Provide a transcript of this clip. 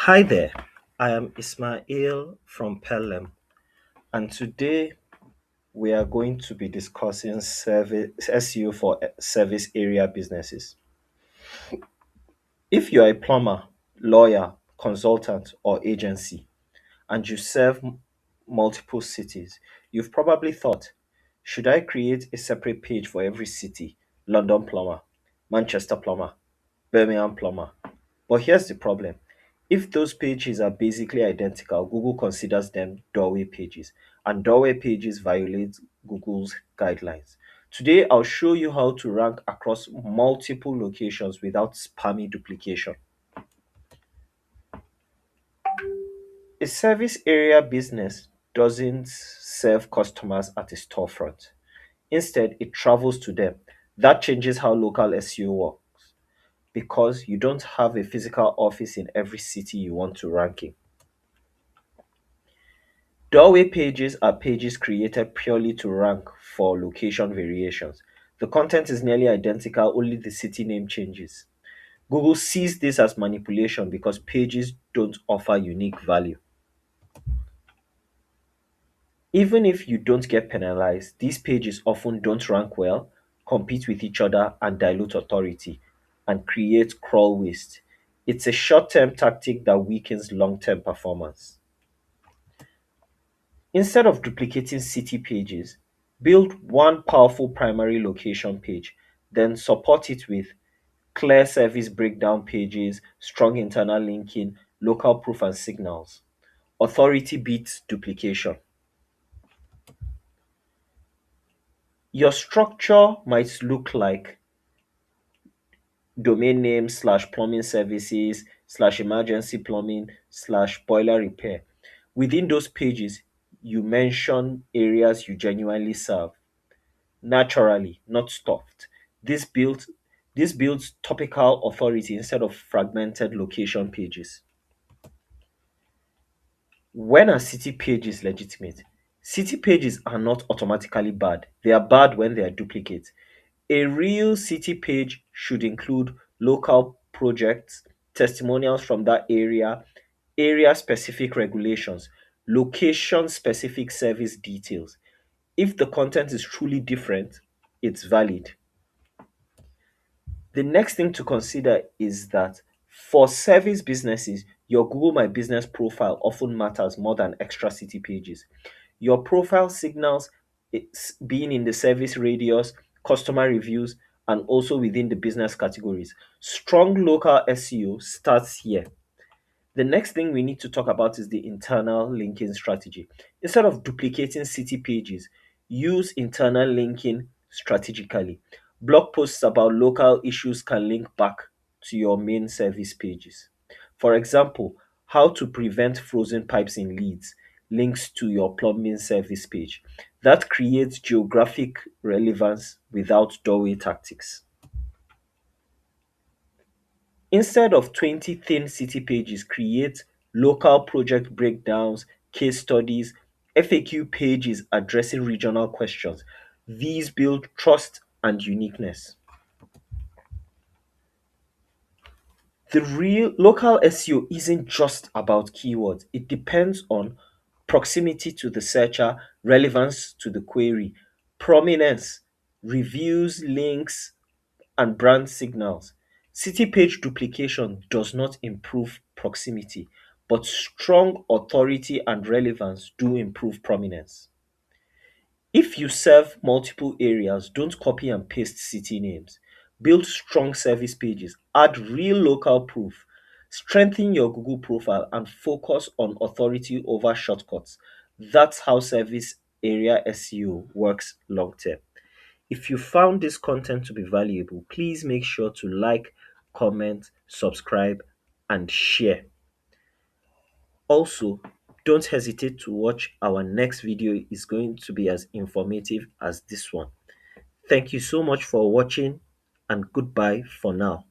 Hi there, I am Ismail from Pelham, and today we are going to be discussing SEO for service area businesses. If you are a plumber, lawyer, consultant, or agency, and you serve multiple cities, you've probably thought, should I create a separate page for every city? London plumber, Manchester plumber, Birmingham plumber. But here's the problem. If those pages are basically identical, Google considers them doorway pages, and doorway pages violate Google's guidelines. Today, I'll show you how to rank across multiple locations without spammy duplication. A service area business doesn't serve customers at a storefront. Instead, it travels to them. That changes how local SEO works because you don't have a physical office in every city you want to rank in. Doorway pages are pages created purely to rank for location variations. The content is nearly identical, only the city name changes. Google sees this as manipulation because pages don't offer unique value. Even if you don't get penalized, these pages often don't rank well, compete with each other, and dilute authority and create crawl waste. It's a short term tactic that weakens long term performance. Instead of duplicating city pages, build one powerful primary location page, then support it with clear service breakdown pages, strong internal linking, local proof and signals. Authority beats duplication. Your structure might look like domain name slash plumbing services slash emergency plumbing slash boiler repair. Within those pages, you mention areas you genuinely serve naturally, not stuffed. This builds this builds topical authority instead of fragmented location pages. When a city page is legitimate, city pages are not automatically bad. They are bad when they are duplicates. A real city page should include local projects, testimonials from that area specific regulations, location specific service details. If the content is truly different, it's valid. The next thing to consider is that for service businesses, your Google My Business profile often matters more than extra city pages. Your profile signals it's being in the service radius, customer reviews, and also within the business categories. Strong local SEO starts here. The next thing we need to talk about is the internal linking strategy. Instead of duplicating city pages, use internal linking strategically. Blog posts about local issues can link back to your main service pages. For example, how to prevent frozen pipes in Leeds links to your plumbing service page. That creates geographic relevance without doorway tactics. Instead of 20 thin city pages, create local project breakdowns, case studies, FAQ pages addressing regional questions. These build trust and uniqueness. The real local SEO isn't just about keywords, it depends on proximity to the searcher, relevance to the query, prominence, reviews, links, and brand signals. City page duplication does not improve proximity, but strong authority and relevance do improve prominence. If you serve multiple areas, don't copy and paste city names. Build strong service pages, add real local proof, strengthen your Google profile, and focus on authority over shortcuts. That's how service area SEO works long term. If you found this content to be valuable, please make sure to like, comment, subscribe, and share. Also, don't hesitate to watch our next video. It's going to be as informative as this one. Thank you so much for watching and goodbye for now.